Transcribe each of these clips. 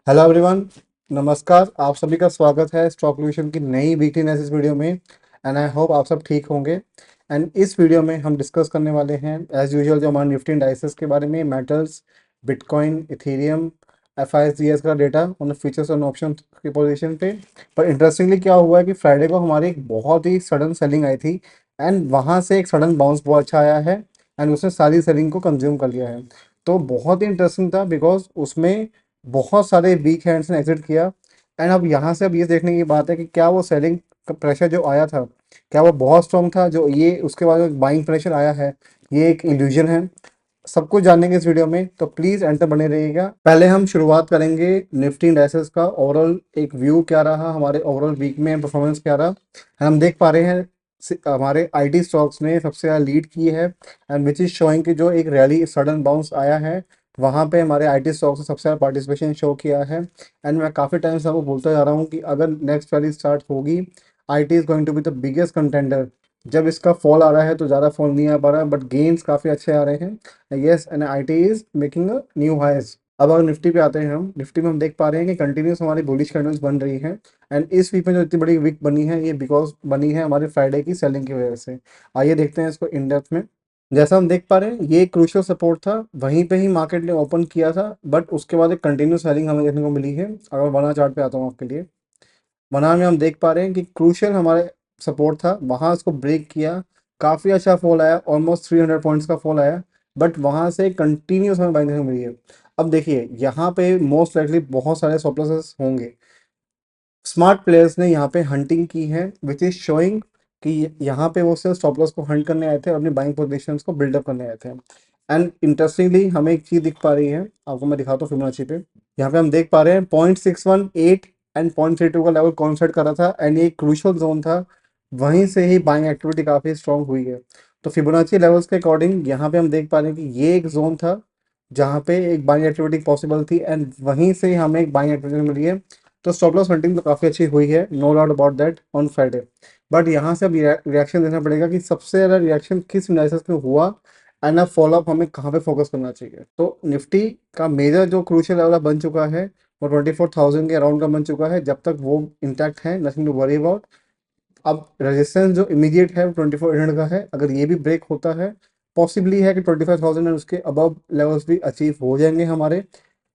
Hello everyone. नमस्कार, आप सभी का स्वागत है स्टॉक सोल्यूशन की नई वीकली एनालिसिस वीडियो में। एंड आई होप आप सब ठीक होंगे। एंड इस वीडियो में हम डिस्कस करने वाले हैं एज यूजुअल जो हमारे निफ्टी इंडाइसेस के बारे में, मेटल्स, बिटकॉइन, इथेरियम, एफआईएसडीएस का डेटा उन फ्यूचर्स और ऑप्शन की पोजीशन पे। पर इंटरेस्टिंगली क्या हुआ है कि फ्राइडे को हमारी एक बहुत ही सडन सेलिंग आई थी एंड वहाँ से एक सडन बाउंस बहुत अच्छा आया है एंड उसने सारी सेलिंग को कंज्यूम कर लिया है। तो बहुत ही इंटरेस्टिंग था बिकॉज उसमें बहुत सारे वीक हैंड्स ने एग्जिट किया। एंड अब यहाँ से अब ये देखने की बात है कि क्या वो सेलिंग का प्रेशर जो आया था, क्या वो बहुत स्ट्रॉन्ग था, जो ये उसके बाद जो बाइंग प्रेशर आया है ये एक इल्यूजन है। सब कुछ जानेंगे इस वीडियो में, तो प्लीज एंड तक बने रहिएगा। पहले हम शुरुआत करेंगे निफ्टी इंडाइसेस का ओवरऑल एक व्यू क्या रहा, हमारे ओवरऑल वीक में परफॉर्मेंस क्या रहा। हम देख पा रहे हैं हमारे आईटी स्टॉक्स ने सबसे ज़्यादा लीड की है एंड विच इज शोइंग कि जो एक रैली सडन बाउंस आया है वहाँ पे हमारे आईटी स्टॉक्स ने सबसे ज़्यादा पार्टिसिपेशन शो किया है। एंड मैं काफ़ी टाइम से आपको बोलता जा रहा हूँ कि अगर नेक्स्ट रैली स्टार्ट होगी, it is going to be the biggest contender. जब इसका फॉल आ रहा है तो ज़्यादा फॉल नहीं आ पा रहा है, बट गेन्स काफ़ी अच्छे आ रहे हैं। Yes, and it is making a new highs. अब अगर निफ्टी पे आते हैं, हम निफ्टी में हम देख पा रहे हैं कि कंटिन्यूस हमारी बुलिश कैंडल्स बन रही हैं। एंड इस वीक में जो इतनी बड़ी वीक बनी है ये बिकॉज बनी है हमारे फ्राइडे की सेलिंग की वजह से। आइए देखते हैं इसको इन डेप्थ में। जैसा हम देख पा रहे हैं ये क्रूशियल सपोर्ट था, वहीं पे ही मार्केट ने ओपन किया था, बट उसके बाद एक कंटिन्यूस सेलिंग हमें देखने को मिली है। अगर वन आवर चार्ट पे आता हूँ आपके लिए, वन आवर में हम देख पा रहे हैं कि क्रूशियल हमारे सपोर्ट था, वहाँ उसको ब्रेक किया, काफ़ी अच्छा फॉल आया, ऑलमोस्ट 300 पॉइंट्स का फॉल आया, बट वहाँ से कंटिन्यूस हमें बाइंग देखने को मिली है। अब देखिए यहाँ पे मोस्ट लाइकली बहुत सारे स्टॉप लॉसेस होंगे। स्मार्ट प्लेयर्स ने यहाँ पे हंटिंग की है विच इज शोइंग कि यहाँ पे वो सिर्फ स्टॉप लॉस को हंट करने आए थे और अपनी बाइंग पोजीशंस को बिल्डअप करने आए थे। एंड इंटरेस्टिंगली हमें एक चीज़ दिख पा रही है, आपको मैं दिखाता हूँ फिबोनाची पे। यहाँ पे हम देख पा रहे हैं 0.618 एंड 0.32 का लेवल कॉन्सेट करा था एंड ये क्रूशल जोन था, वहीं से ही बाइंग एक्टिविटी काफ़ी स्ट्रॉन्ग हुई है। तो फिबोनाची लेवल्स के अकॉर्डिंग यहाँ पे हम देख पा रहे हैं कि ये एक जोन था जहाँ पे एक बाइंग एक्टिविटी पॉसिबल थी एंड वहीं से हमें एक बाइंग एक्टिविटी मिली है। तो स्टॉप लॉस हंटिंग तो काफ़ी अच्छी हुई है, no doubt about that on Friday. But यहाँ से अब रिएक्शन देना पड़ेगा कि सबसे ज़्यादा रिएक्शन किस एनालिसिस में हुआ एंड अब फॉलोअप हमें कहाँ पे फोकस करना चाहिए। तो निफ्टी का मेजर जो क्रूशियल लेवल बन चुका है वो 24,000 के अराउंड का बन चुका है। जब तक वो इंटैक्ट है, नथिंग टू वरी अबाउट। अब रेजिस्टेंस जो इमीडिएट है वो 2400 का है। अगर ये भी ब्रेक होता है, पॉसिबली है कि 25,000 एंड उसके अबव लेवल्स भी अचीव हो जाएंगे हमारे।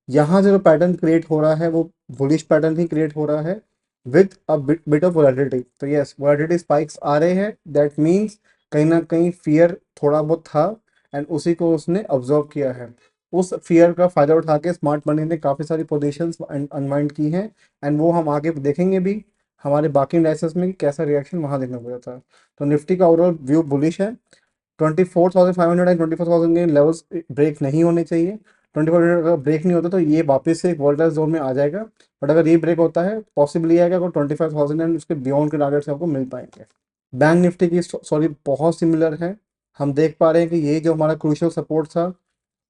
यहाँ जो पैटर्न क्रिएट हो रहा है वो बुलिश पैटर्न ही क्रिएट हो रहा है with a bit of volatility. तो यस, वोलेटिलिटी स्पाइक्स आ रहे हैं, दैट मीन्स कहीं ना कहीं फियर थोड़ा बहुत था एंड उसी को उसने ऑब्जर्व किया है। उस फियर का फायदा उठा के स्मार्ट मनी ने काफ़ी सारी पोजीशंस अनवाइंड की हैं एंड वो हम आगे देखेंगे भी हमारे बाकी इंडाइसेस में कि कैसा रिएक्शन वहाँ देखने को मिलता है। तो निफ्टी का ओवरऑल व्यू बुलिश है। 24,500 एंड 24,000 के लेवल्स ब्रेक नहीं होने चाहिए। 2400 अगर ब्रेक नहीं होता तो ये वापस से एक वोलेटाइल जोन में आ जाएगा। बट अगर ये ब्रेक होता है, पॉसिबली है कि अगर 25,000 एंड उसके बियॉन्ड के टारगेट्स आपको मिल पाएंगे। बैंक निफ्टी की सॉरी बहुत सिमिलर है। हम देख पा रहे हैं कि ये जो हमारा क्रूशियल सपोर्ट था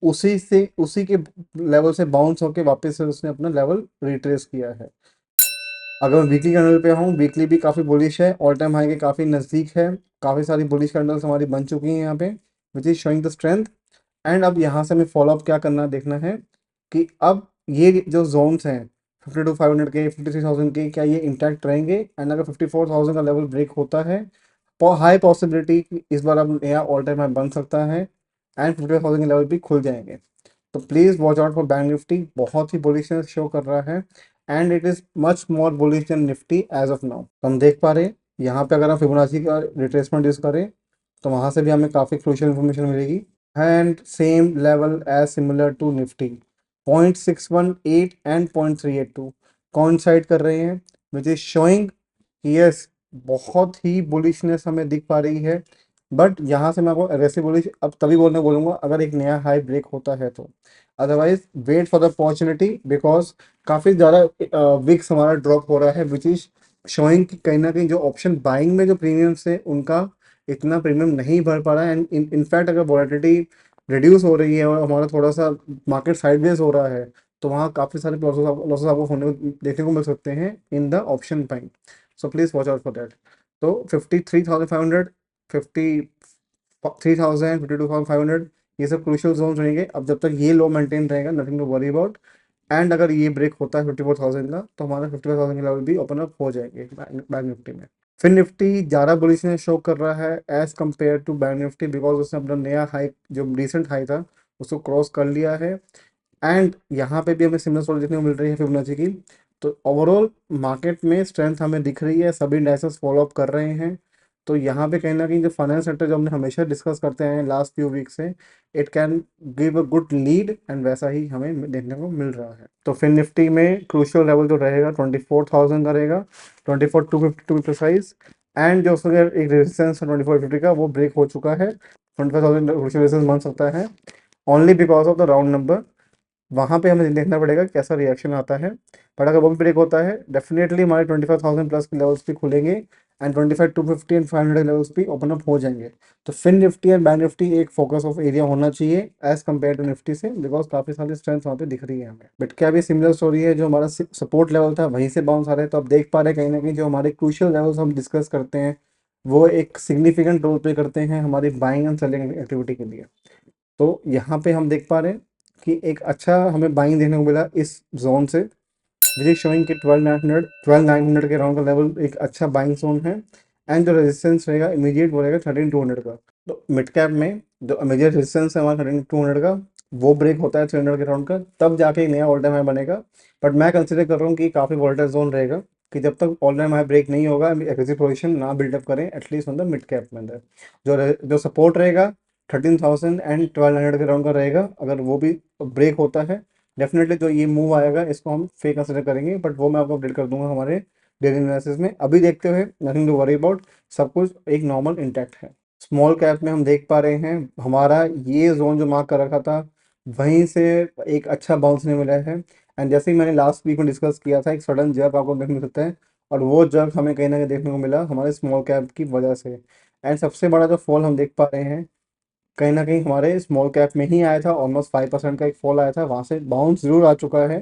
उसी के लेवल से बाउंस होकर वापस से उसने अपना लेवल रिट्रेस किया है। अगर मैं वीकली कैंडल पे हूँ, वीकली भी काफ़ी बुलिश है, ऑल टाइम हाई के काफ़ी नज़दीक है। काफ़ी सारी बुलिश कैंडल्स हमारी बन चुकी हैं यहाँ पे which is showing the strength. And अब यहाँ से हमें फॉलोअप क्या करना देखना है कि अब ये जो जोन्स हैं 52,500 के, 53,000 के, क्या ये इंटैक्ट रहेंगे। एंड अगर 54,000 का लेवल ब्रेक होता है, हाई पॉसिबिलिटी इस बार अब नया ऑल टाइम हाई बन सकता है एंड 55,000 के लेवल भी खुल जाएंगे। तो please watch out for bank Nifty, बहुत ही बुलिशनेस शो कर रहा है and it is much more bullish than Nifty as of now. तो हम देख पा रहे हैं यहाँ पे अगर हम फिबोनाची का रिट्रेसमेंट यूज़ करें तो वहाँ से भी हमें काफ़ी क्रूशियल इन्फॉर्मेशन मिलेगी। And same level as similar to Nifty 0.618 and 0.382 coincide कर रहे हैं विच इज शोइंग यस बहुत ही बुलिशनेस हमें दिख पा रही है। बट यहाँ से मैं आपको एग्रेसिव बुलिश अब तभी बोलूँगा अगर एक नया हाई ब्रेक होता है तो। Otherwise wait for the opportunity because काफ़ी ज़्यादा विक्स हमारा ड्रॉप हो रहा है विच इज शोइंग कि कहीं ना कहीं जो ऑप्शन बाइंग में जो प्रीमियम्स है उनका इतना प्रीमियम नहीं भर पा रहा है। एंड इनफैक्ट अगर वॉलेटिलिटी रिड्यूस हो रही है और हमारा थोड़ा सा मार्केट साइडवेज हो रहा है तो वहाँ काफ़ी सारे लॉसेस आपको होने को देखने को मिल सकते हैं in the option buying. So please watch out for that. तो 53,500, 53,000, 52,500 ये सब क्रूशियल जोन रहेंगे। अब जब तक ये लो मेंटेन रहेगा, nothing to worry about. And अगर ये ब्रेक होता है 54,000 का तो हमारा 55,000 के लेवल भी ओपन अप हो जाएंगे बैंक निफ्टी में। फिर निफ्टी ज़्यादा बुलिशनेस शो कर रहा है as compare to bank Nifty, because उसने अपना नया हाई जो रिसेंट हाई था उसको क्रॉस कर लिया है। एंड यहाँ पे भी हमें सिमिलर स्टोरी देखने को मिल रही है फिबोनाची की। तो ओवरऑल मार्केट में स्ट्रेंथ हमें दिख रही है, सभी इंडाइसेस फॉलो अप कर रहे हैं। तो यहाँ पे कहीं ना कहीं जो फाइनेंस सेक्टर जो हमने हमेशा डिस्कस करते हैं लास्ट फ्यू वीक से, it can give a good lead, and वैसा ही हमें देखने को मिल रहा है। तो फिर निफ्टी में क्रूशियल लेवल जो रहेगा 24,000 का रहेगा, 24,250 टू बी प्रिसाइज। एंड जो उसका एक रेजिस्टेंस है 24,50 का वो ब्रेक हो चुका है। 25,000 क्रूशियल रेजिस्टेंस बन सकता है only because of the round number. वहाँ पे हमें देखना पड़ेगा कैसा रिएक्शन आता है। बट अगर वो भी ब्रेक होता है डेफिनेटली हमारे 25,000 प्लस के लेवल्स भी खुलेंगे, एंड 25,250 एंड 500 लेवल्स भी ओपन अप हो जाएंगे। तो fin Nifty and bank Nifty एक फोकस ऑफ एरिया होना चाहिए एज कम्पेयर टू निफ्टी से, बिकॉज काफ़ी सारी स्ट्रेंथ वहाँ पे दिख रही है हमें। बट क्या भी सिमिलर स्टोरी है, जो हमारा सपोर्ट लेवल था वहीं से बाउंस आ रहा है। तो आप देख पा रहे हैं कहीं ना कहीं जो हमारे क्रूशियल लेवल्स हम डिस्कस करते हैं वो एक सिग्निफिकेंट रोल प्ले करते हैं हमारी बाइंग एंड सेलिंग एक्टिविटी के लिए। तो यहाँ पे हम देख पा रहे हैं कि एक अच्छा हमें बाइंग देखने को मिला इस जोन से, विच इज शोइंग कि 12,900 के राउंड का लेवल एक अच्छा बाइंग जोन है। एंड जो रेजिस्टेंस रहेगा इमीडिएट वो रहेगा 13,200 का। तो मिड कैप में जो इमीडिएट रेजिस्टेंस है हमारा 13,200 का, वो ब्रेक होता है 300 के राउंड का, तब जाके एक नया ऑल टाइम हाई बनेगा। बट मैं कंसिडर कर रहा हूँ कि काफ़ी वोलेटाइल जोन रहेगा, कि जब तक ऑल टाइम हाई ब्रेक नहीं होगा एग्जिट पोजीशन ना बिल्डअप करें at least on the mid cap में अंदर। जो सपोर्ट रहेगा 13,000 एंड 1,200 के राउंड का रहेगा। अगर वो भी ब्रेक होता है डेफिनेटली जो ये मूव आएगा इसको हम फेक कंसिडर करेंगे, बट वो मैं आपको अपडेट कर दूंगा हमारे डेली एनालिसिस में। अभी देखते हुए नथिंग टू वरी अबाउट, सब कुछ एक नॉर्मल इंटैक्ट है। स्मॉल कैप में हम देख पा रहे हैं हमारा ये जोन जो मार्क कर रखा था वहीं से एक अच्छा बाउंस नहीं मिला है। एंड जैसे ही मैंने लास्ट वीक में डिस्कस किया था एक सडन जर्क आपको देखने को मिलता है, और वो जर्क हमें कहीं ना कहीं देखने को मिला हमारे स्मॉल कैप की वजह से। एंड सबसे बड़ा जो फॉल हम देख पा रहे हैं कहीं ना कहीं हमारे स्मॉल कैप में ही आया था, ऑलमोस्ट 5% का एक फॉल आया था, वहाँ से बाउंस जरूर आ चुका है।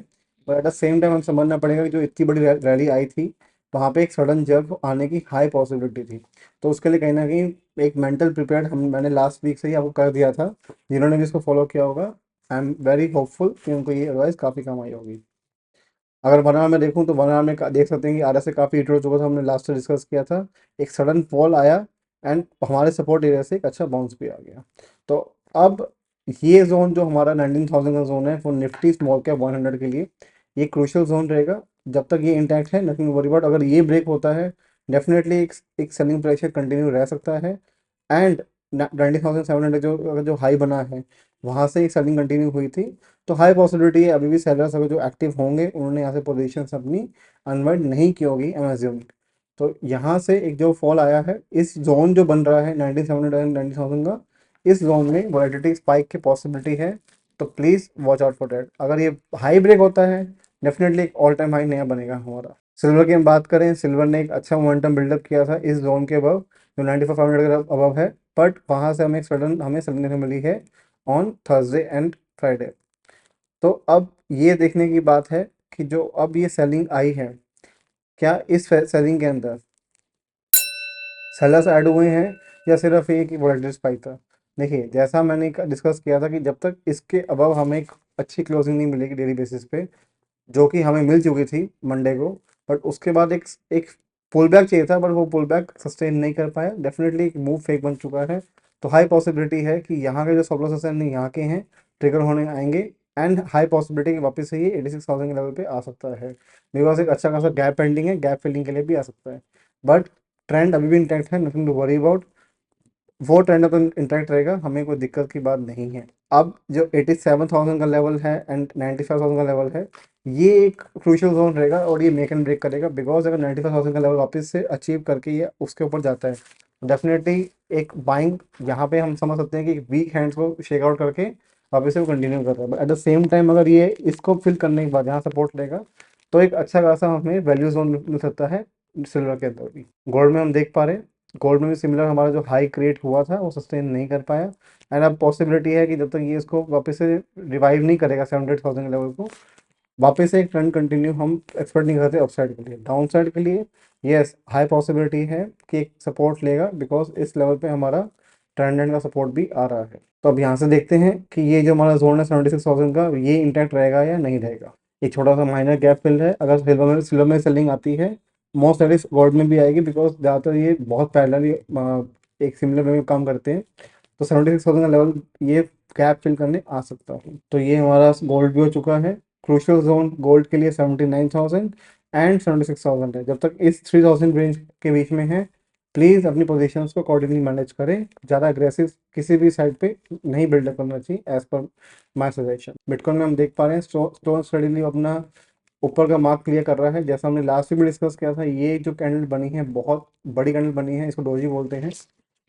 पर एट द सेम टाइम हम समझना पड़ेगा कि जो इतनी बड़ी रैली आई थी वहाँ पे एक सडन जंप आने की हाई पॉसिबिलिटी थी। तो उसके लिए कहीं ना कहीं एक मेंटल प्रिपेयर हम मैंने लास्ट वीक से ही आपको कर दिया था। जिन्होंने भी इसको फॉलो किया होगा आई एम वेरी होपफुल कि उनको ये एडवाइस काफ़ी काम आई होगी। अगर वरना में देखूँ तो वरना में देख सकते हैं कि आर एस से काफ़ी हिट हो चुका था, हमने लास्ट से डिस्कस किया था। एक सडन फॉल आया एंड हमारे सपोर्ट एरिया से एक अच्छा बाउंस भी आ गया। तो अब ये जोन जो हमारा 19,000 का जोन है फॉर निफ्टी स्मॉल कैप 100 के लिए, ये क्रूशियल जोन रहेगा। जब तक ये इंटैक्ट है नथिंग वरी अबाउट। अगर ये ब्रेक होता है डेफिनेटली एक सेलिंग प्रेशर कंटिन्यू रह सकता है। एंड 90,700 जो अगर जो हाई बना है वहाँ से एक सेलिंग कंटिन्यू हुई थी, तो हाई पॉसिबिलिटी है अभी भी सेलर्स अगर जो एक्टिव होंगे उन्होंने यहाँ से पोजीशन अपनी अनवाइंड नहीं की होगी अमेजन। तो यहाँ से एक जो फॉल आया है इस जोन जो बन रहा है 19,700 एंड 90,000 का, इस जोन में वॉलेटिलिटी स्पाइक की पॉसिबिलिटी है। तो please watch out for that. अगर ये हाई ब्रेक होता है डेफिनेटली एक ऑल टाइम हाई नया बनेगा हमारा। सिल्वर की हम बात करें, सिल्वर ने एक अच्छा मोमेंटम बिल्डअप किया था इस जोन के अबव, जो 95,500 के अबव है। बट वहाँ से हमें एक सडन हमें समझने को मिली है ऑन थर्सडे एंड फ्राइडे। तो अब ये देखने की बात है कि जो अब ये सेलिंग आई है, क्या इस सेलिंग के अंदर सेलर्स ऐड हुए हैं या सिर्फ एक वोलेटिलिटी स्पाइक था। देखिए जैसा मैंने डिस्कस किया था कि जब तक इसके अबव हमें एक अच्छी क्लोजिंग नहीं मिलेगी डेली बेसिस पे, जो कि हमें मिल चुकी थी मंडे को, बट उसके बाद एक एक पुल बैक चाहिए था, बट वो पुल बैक सस्टेन नहीं कर पाया। डेफिनेटली एक मूव फेक बन चुका है। तो हाई पॉसिबिलिटी है कि यहाँ के जो स्टॉप लॉसेस हैं यहाँ के हैं, ट्रिगर होने आएंगे। एंड हाई पॉसिबिलिटी कि वापस से ये 86,000 के लेवल पे आ सकता है, बिकॉज एक अच्छा खासा गैप पेंडिंग है, गैप फिलिंग के लिए भी आ सकता है। बट ट्रेंड अभी भी इंटैक्ट है, नथिंग टू वरी अबाउट। वो ट्रेंड तो इंटैक्ट रहेगा, हमें कोई दिक्कत की बात नहीं है। अब जो 87,000 का लेवल है एंड 95,000 का लेवल है, ये एक क्रूशियल जोन रहेगा और ये मेक एंड ब्रेक करेगा। बिकॉज अगर 95,000 का लेवल वापस से अचीव करके ये उसके ऊपर जाता है डेफिनेटली एक बाइंग यहाँ पे हम समझ सकते हैं कि वीक हैंड्स को शेक आउट करके वापस से वो कंटिन्यू कर रहा है। But at the same time अगर ये इसको फिल करने के बाद यहाँ सपोर्ट लेगा तो एक अच्छा खासा हमें वैल्यू जोन मिल सकता है सिल्वर के अंदर भी। गोल्ड में हम देख पा रहे हैं, गोल्ड में भी सिमिलर हमारा जो हाई क्रिएट हुआ था वो सस्टेन नहीं कर पाया। एंड अब पॉसिबिलिटी है कि जब तक ये इसको वापस से रिवाइव नहीं करेगा 78,000 के लेवल को, वापस से एक ट्रेंड कंटिन्यू हम एक्सपेक्ट नहीं करते अपसाइड के लिए। डाउन साइड के लिए यस हाई पॉसिबिलिटी है कि एक सपोर्ट लेगा, बिकॉज इस लेवल पे हमारा ट्रेंड एंड का सपोर्ट भी आ रहा है। तो अब यहाँ से देखते हैं कि ये जो हमारा जोन है 76,000 का, ये इंटैक्ट रहेगा या नहीं रहेगा। एक छोटा सा माइनर गैप फिल है। अगर सिल्वर में सेलिंग आती है, मोस्ट एटलीस्ट गोल्ड में भी आएगी, बिकॉज ज़्यादातर ये बहुत पैरेलल एक सिमिलर वे में काम करते हैं। तो 76,000 का लेवल ये गैप फिल करने आ सकता है। तो ये हमारा गोल्ड भी हो चुका है। क्रूशियल जोन गोल्ड के लिए 79,000 एंड 76,000 है। जब तक इस 3,000 रेंज के बीच में है, प्लीज़ अपनी पोजीशंस को अकॉर्डिंगली मैनेज करें। ज़्यादा अग्रेसिव किसी भी साइड पे नहीं बिल्डअप करना चाहिए, as per my suggestion. Bitcoin में हम देख पा रहे हैं स्टोन स्टडीली अपना ऊपर का मार्क क्लियर कर रहा है। जैसा हमने लास्ट वीक भी डिस्कस किया था, ये जो कैंडल बनी है बहुत बड़ी कैंडल बनी है, इसको डोजी बोलते हैं।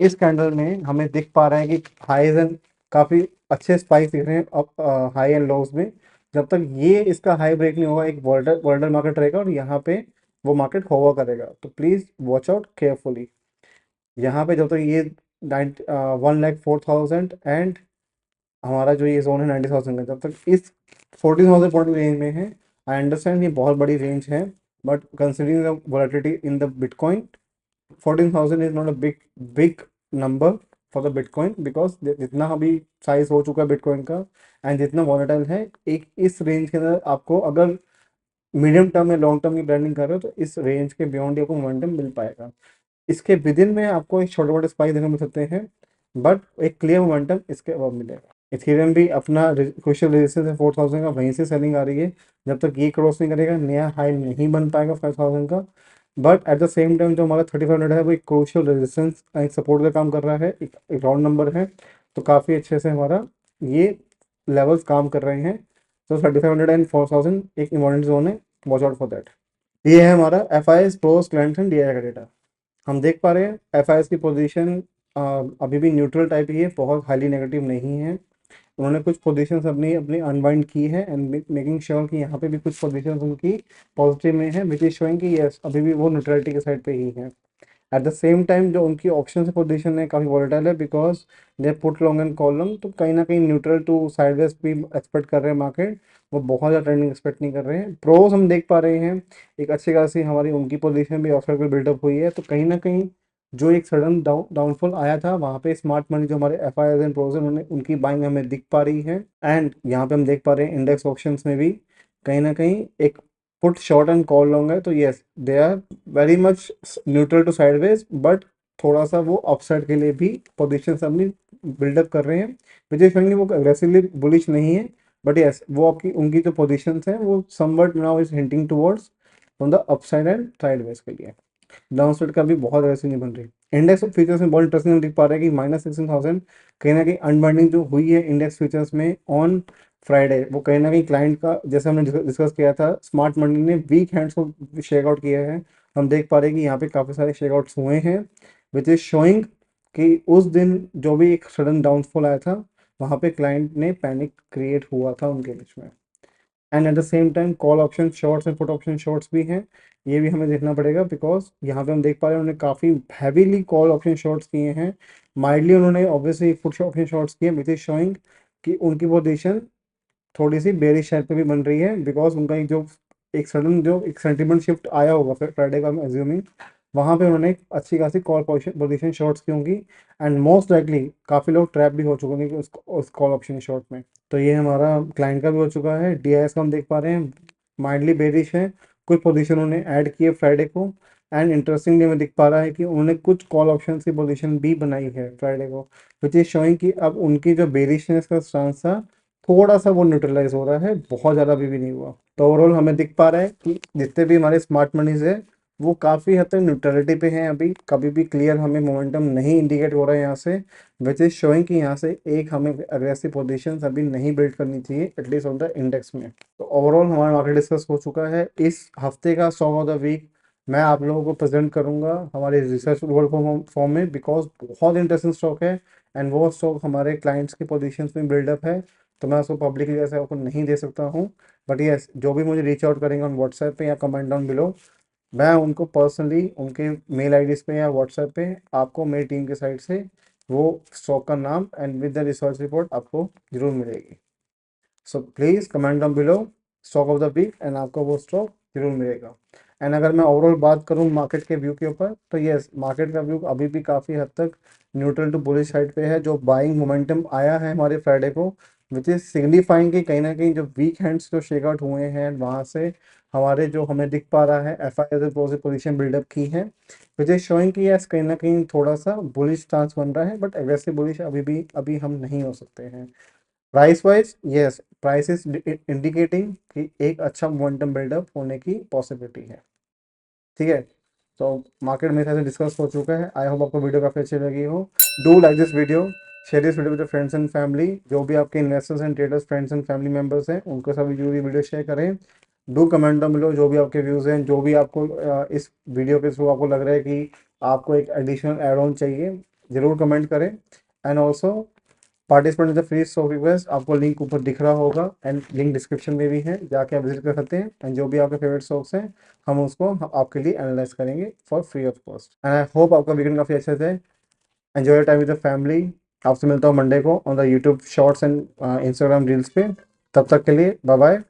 इस कैंडल में हमें दिख पा रहा है कि हाईज एंड काफ़ी अच्छे स्पाइक दिख रहे हैं अप हाई एंड लोज में। जब तक ये इसका हाई ब्रेक नहीं होगा, एक वर्ल्डर मार्केट रहेगा और यहाँ पे वो मार्केट होगा करेगा। तो प्लीज़ वॉच आउट केयरफुली। यहाँ पे जब तक ये 1,04,000 एंड हमारा जो ये जोन है 90,000 का, जब तक इस 14,000 पॉइंट रेंज में है, आई अंडरस्टैंड ये बहुत बड़ी रेंज है, but considering the volatility in the bitcoin, 14,000 is not a big big number for the bitcoin, because जितना अभी साइज हो चुका है बिटकॉइन का एंड जितना वॉलेटाइल है, एक इस रेंज के अंदर आपको अगर मीडियम टर्म या लॉन्ग टर्म की प्लानिंग कर रहे हो तो इस रेंज के बियॉन्ड आपको मोमेंटम मिल पाएगा। इसके विदिन में आपको एक छोटे मोटे स्पाइक देखने मिल सकते हैं, बट एक क्लियर मोमेंटम इसके अब मिलेगा। इथेरियम भी अपना क्रूशियल रेजिस्टेंस है 4,000 का, वहीं से सेलिंग आ रही है। जब तक ये क्रॉस नहीं करेगा, नया हाई नहीं बन पाएगा 5,000 का। But at the same time जो हमारा 3,500 है, वो एक क्रूशियल रेजिस्टेंस एक सपोर्ट का काम कर रहा है, एक राउंड नंबर है। तो काफ़ी अच्छे से हमारा ये लेवल्स काम कर रहे हैं। तो 3,500 एंड 4,000 एक इम्पॉर्टेंट जोन है, वॉच आउट फॉर दैट। ये है हमारा F I S pros clients and D I का डेटा। हम देख पा रहे हैं एफ आई एस की पोजीशन अभी भी न्यूट्रल टाइप ही है, बहुत हाईली नेगेटिव नहीं है। उन्होंने कुछ पोजीशंस अपनी अपनी अनवाइंड की है एंड मेकिंग श्योर कि यहाँ पे भी कुछ पोजीशंस उनकी पॉजिटिव में है, विच इज शोइंग कि यस अभी भी वो न्यूट्रलिटी के साइड पे ही है। एट द सेम टाइम जो उनकी ऑप्शन से पोजीशन है काफ़ी वॉलेटाइल है, because they put long and call long, तो कहीं ना कहीं न्यूट्रल टू साइडवेज भी एक्सपेक्ट कर रहे हैं मार्केट। वो बहुत ज़्यादा ट्रेंडिंग एक्सपेक्ट नहीं कर रहे हैं। प्रोज हम देख पा रहे हैं एक अच्छी खासी हमारी उनकी पोजीशन भी ऑफर पे बिल्डअप हुई है। तो कहीं ना कहीं जो एक सडन डाउनफॉल आया था, वहाँ पे स्मार्ट मनी जो हमारे एफ आई एंड प्रोज उन्होंने उनकी बाइंग हमें दिख पा रही है। एंड यहाँ पे हम देख पा रहे हैं इंडेक्स ऑप्शंस में भी कहीं ना कहीं एक put short and call long है। तो yes they are very much neutral to sideways, but थोड़ा सा वो अपसाइड के लिए भी पोजीशन अपनी बिल्डअप कर रहे हैं। विजय शंकर वो अग्रेसिवली बुलिश नहीं है, बट यस वो आपकी उनकी जो पोजीशंस हैं वो somewhat now is hinting towards from the upside and sideways के लिए। डाउन साइड का भी बहुत अग्रेसिव नहीं बन रही। इंडेक्स फ्यूचर्स में बहुत इंटरेस्टिंग दिख पा रहा है कि -16,000 कहीं ना कहीं अनबाइंडिंग जो हुई है इंडेक्स फ्यूचर्स में ऑन फ्राइडे, वो कहीं ना कहीं क्लाइंट का, जैसे हमने डिस्कस किया था, स्मार्ट मनी ने वीक हैंड्स को शेक आउट किया है। हम देख पा रहे हैं कि यहाँ पे काफ़ी सारे शेक आउट्स हुए हैं, विच इज शोइंग कि उस दिन जो भी एक सडन डाउनफॉल आया था, वहाँ पे क्लाइंट ने पैनिक क्रिएट हुआ था उनके बीच में। And at the same time call option shorts and put option shorts भी हैं, ये भी हमें देखना पड़ेगा, बिकॉज यहाँ पे हम देख पा रहे हैं उन्होंने काफ़ी हैवीली कॉल ऑप्शन शॉर्ट्स किए हैं। माइल्डली उन्होंने ऑब्वियसली पुट ऑप्शन शॉर्ट्स किए, विच इज शोइंग कि उनकी पोजीशन थोड़ी सी बेरिश साइड पे भी बन रही है, बिकॉज उनका एक जो एक सडन जो एक सेंटिमेंट शिफ्ट आया होगा फिर फ्राइडे का, एज्यूमिंग वहाँ पे उन्होंने एक अच्छी खासी कॉल पोजीशन शॉर्ट्स की होंगी। एंड मोस्ट लाइकली काफ़ी लोग ट्रैप भी हो चुके होंगे उस कॉल ऑप्शन शॉर्ट में। तो ये हमारा क्लाइंट का भी हो चुका है। डीआईएस का हम देख पा रहे हैं माइल्डली बेरिश है, कुछ पोजीशन उन्होंने ऐड किए फ्राइडे को। एंड इंटरेस्टिंगली हमें दिख पा रहा है कि उन्होंने कुछ कॉल ऑप्शन की पोजीशन भी बनाई है फ्राइडे को, विच इज शोइंग कि अब उनकी जो बेरिशनेस का स्टांस था थोड़ा सा वो न्यूट्रलाइज हो रहा है, बहुत ज़्यादा भी नहीं हुआ। तो ओवरऑल हमें दिख पा रहा है कि जितने भी हमारे स्मार्ट मनीज है वो काफ़ी हद तक न्यूट्रलिटी पे हैं अभी, कभी भी क्लियर हमें मोमेंटम नहीं इंडिकेट हो रहा है यहाँ से, विच इज शोइंग कि यहाँ से एक हमें अग्रेसिव पोजीशन अभी नहीं बिल्ड करनी चाहिए, एटलीस्ट ऑन द इंडेक्स में। तो ओवरऑल हमारा मार्केट डिस्कस हो चुका है। इस हफ्ते का सॉन्ग ऑफ द वीक मैं आप लोगों को प्रेजेंट करूंगा हमारे रिसर्च वर्ड फॉर्म में, बिकॉज बहुत इंटरेस्टिंग स्टॉक है एंड वो स्टॉक हमारे क्लाइंट्स की पोजीशंस में बिल्डअप है। तो मैं उसको पब्लिकली जैसे आपको नहीं दे सकता हूँ, बट यस जो भी मुझे रीच आउट करेंगे ऑन व्हाट्सएप पे या कमेंट डाउन बिलो, मैं उनको पर्सनली उनके मेल आईडीज़ पे या व्हाट्सएप पे आपको मेरी टीम के साइड से वो स्टॉक का नाम and with the research report आपको जरूर मिलेगी। So please comment down below stock of the week and आपको वो स्टॉक जरूर मिलेगा। एंड अगर मैं ओवरऑल बात करूँ मार्केट के व्यू के ऊपर, तो यस मार्केट का व्यू अभी भी काफ़ी हद तक न्यूट्रल टू बुलिश साइड पे है। जो बाइंग मोमेंटम आया है हमारे फ्राइडे को, विच इज सिग्निफाइंग कि कहीं ना कहीं जो वीक हैंड्स जो शेक आउट हुए हैं वहां से हमारे जो हमें दिख पा रहा है एफ आई पोजीशन बिल्डअप की है, विच इज शोइंग कि यस कहीं ना कहीं थोड़ा सा बुलिश चांस बन रहा है, बट एग्रेसिव बुलिश अभी हम नहीं हो सकते हैं। Price wise yes, price is indicating कि एक अच्छा मोमेंटम बिल्डअप होने की पॉसिबिलिटी है। ठीक है, तो मार्केट में से डिस्कस हो चुका है। आई होप आपको वीडियो काफ़ी अच्छी लगी हो। Do like this video, share this video with friends and family. जो भी आपके investors and traders friends and family members हैं उनको सभी जो भी वीडियो शेयर करें। डू कमेंट डाउन बिलो जो भी आपके व्यूज़ हैं, जो भी आपको इस वीडियो के थ्रू आपको लग रहा है कि आपको एक एडिशनल एड ऑन चाहिए, ज़रूर कमेंट करें। And also participant in the free stock request, आपको लिंक ऊपर दिख रहा होगा एंड लिंक डिस्क्रिप्शन में भी है, जाके आप विजिट कर सकते हैं। एंड जो भी आपके फेवरेट स्टॉक्स हैं हम उसको आपके लिए एनालाइज करेंगे for free of cost. And I hope आपका वीकेंड काफ़ी अच्छे से, enjoy your time with the family. आपसे मिलता हूँ मंडे को on the YouTube shorts and Instagram reels पे। तब तक के लिए बाय बाय।